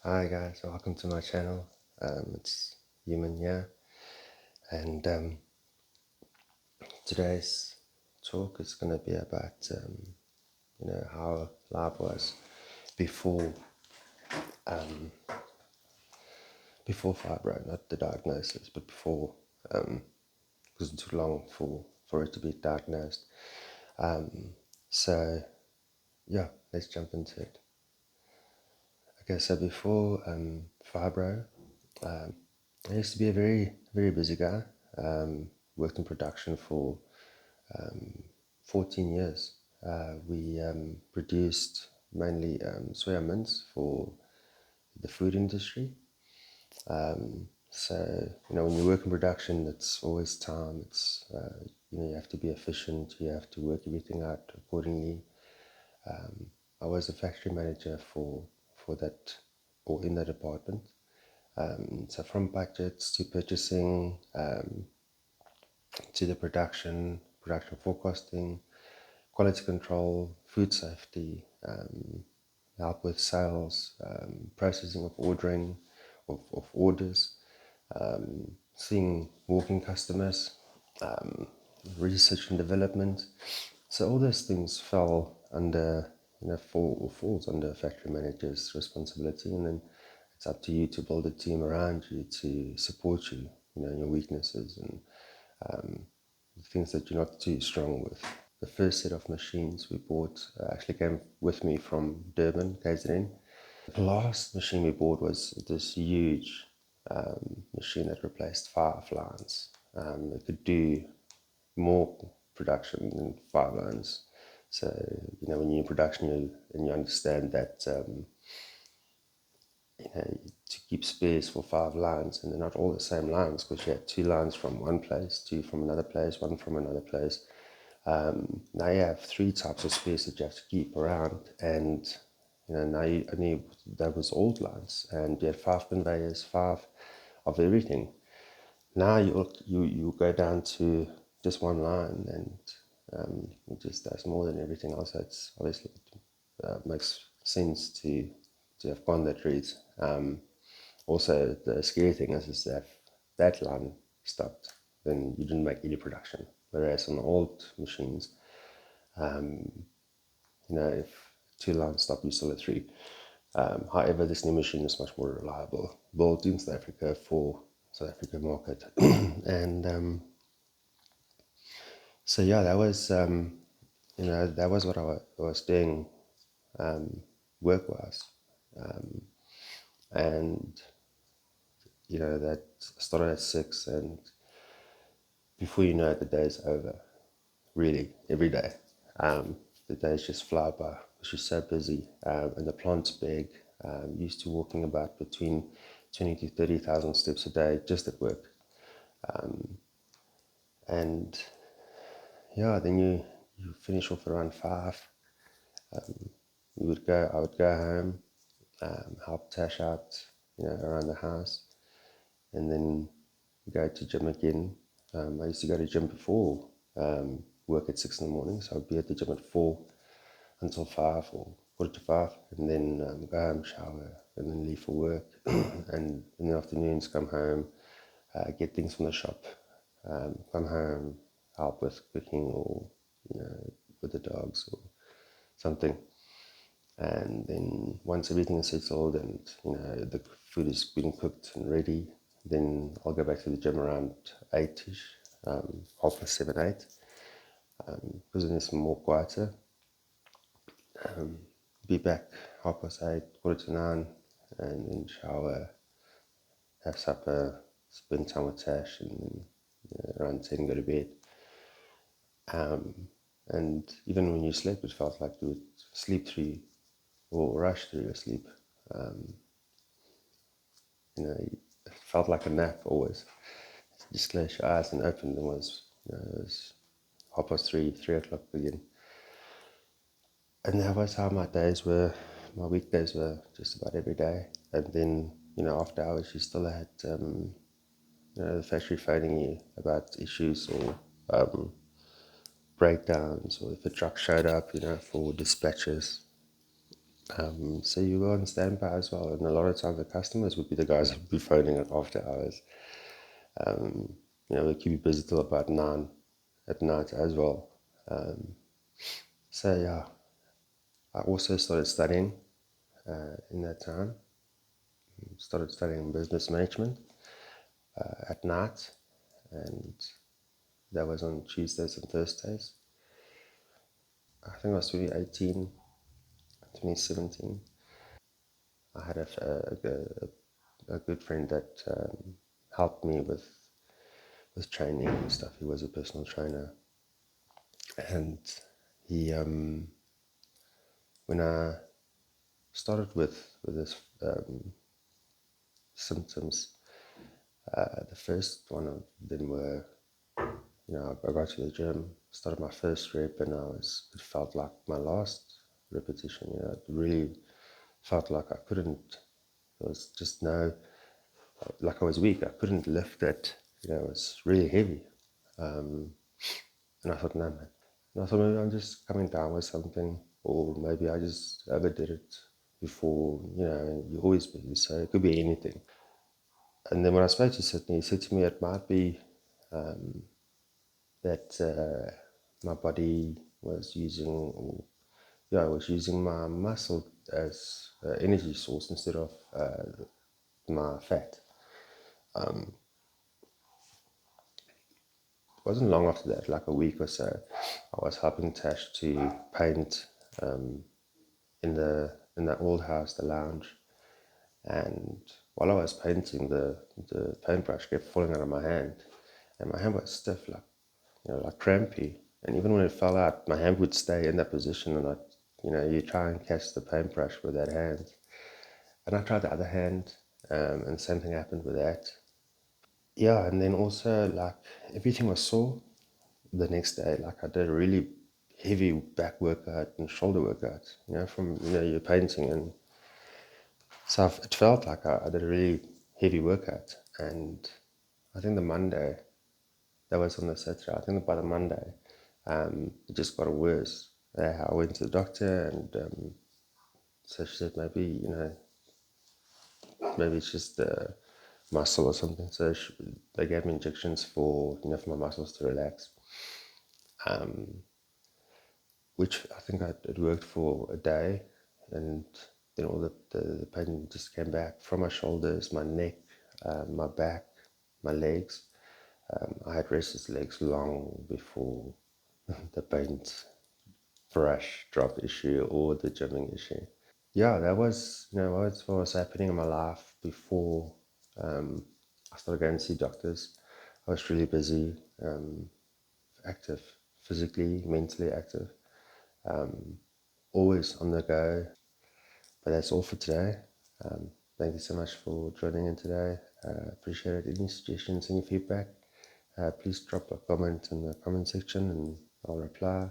Hi guys, welcome to my channel. It's Human here, and today's talk is going to be about how life was before before fibro, not the diagnosis, but before, because it took long for it to be diagnosed. So yeah, let's jump into it. Okay, so before fibro, I used to be a very busy guy. Worked in production for 14 years. We produced mainly soya mince for the food industry. So, when you work in production, it's always time. You have to be efficient. You have to work everything out accordingly. I was a factory manager for that, or in that department. So from budgets to purchasing, to the production forecasting, quality control, food safety, help with sales, processing of of orders, seeing walking customers, research and development. So all those things fell under, falls under a factory manager's responsibility, and then it's up to you to build a team around you to support you, in your weaknesses and things that you're not too strong with. The first set of machines we bought actually came with me from Durban, KZN. The last machine we bought was this huge machine that replaced 5 lines. It could do more production than 5 lines. So, when you're in production and you understand that, to keep space for 5 lines, and they're not all the same lines, because you had 2 lines from one place, 2 from another place, 1 from another place. Now you have 3 types of space that you have to keep around, and now you only, that was old lines, and you had 5 conveyors, 5 of everything. Now you go down to just 1 line, and it just does more than everything else. So it's obviously makes sense to have gone that route. Also, the scary thing is that that line stopped, then you didn't make any production. Whereas on the old machines, if 2 lines stop, you still at 3. However, this new machine is much more reliable, built in South Africa for South African market, and so yeah, that was that was what I was doing work-wise, and that started at 6, and before you know it, the day's over. Really, every day. The days just fly by. It's just so busy, and the plant's big. Used to walking about between 20 to 30,000 steps a day just at work, and yeah, then you finish off around 5. I would go home, help Tash out, around the house, and then go to gym again. I used to go to gym before work at 6 in the morning, so I'd be at the gym at 4 until 5 or quarter to 5, and then go home, shower, and then leave for work. And in the afternoons, come home, get things from the shop, come home, help with cooking or with the dogs or something. And then once everything is settled and the food is being cooked and ready, then I'll go back to the gym around 8ish, 7:30, 8, because then it's more quieter. Be back 8:30, quarter to 9, and then shower, have supper, spend time with Tash, and then around 10 go to bed. And even when you sleep, it felt like you would sleep through or rush through your sleep. It felt like a nap always. Just close your eyes and open them, it was 3:30, 3 o'clock again. And that was how my weekdays were, just about every day. And then, after hours, you still had, the factory phoning you about issues or breakdowns, or if a truck showed up, for dispatches. So you were on standby as well, and a lot of times the customers would be the guys who would be phoning it after hours. They keep you busy till about 9 at night as well. So yeah, I also started studying in that time. Started studying business management at night, and that was on Tuesdays and Thursdays. I think it was 2018, 2017. I had a good friend that helped me with training and stuff. He was a personal trainer, and he when I started with this symptoms, the first one of them were, I got to the gym, started my first rep, and it felt like my last repetition. It really felt like I couldn't. There was just no, like I was weak. I couldn't lift it. It was really heavy. And I thought, no, man. And I thought maybe I'm just coming down with something, or maybe I just overdid it before. And you're always busy, so it could be anything. And then when I spoke to Sydney, he said to me it might be that my body was using, I was using my muscle as energy source instead of my fat. It wasn't long after that, like a week or so, I was helping Tash to paint in the old house, the lounge. And while I was painting, the paintbrush kept falling out of my hand, and my hand was stiff, like crampy. And even when it fell out, my hand would stay in that position, and you try and catch the paintbrush with that hand. And I tried the other hand, and the same thing happened with that. Yeah, and then also like everything was sore the next day. Like I did a really heavy back workout and shoulder workout, from your painting, and so it felt like I did a really heavy workout. And I think the Monday, that was on the Saturday, I think by the Monday, it just got worse. I went to the doctor, and so she said maybe it's just the muscle or something. So they gave me injections for my muscles to relax, which I think it worked for a day, and then all the pain just came back from my shoulders, my neck, my back, my legs. I had restless legs long before the paint brush drop issue or the gymming issue. Yeah, that was what was happening in my life before I started going to see doctors. I was really busy, active, physically, mentally active, always on the go. But that's all for today. Thank you so much for joining in today. Appreciate it. Any suggestions, any feedback, please drop a comment in the comment section and I'll reply.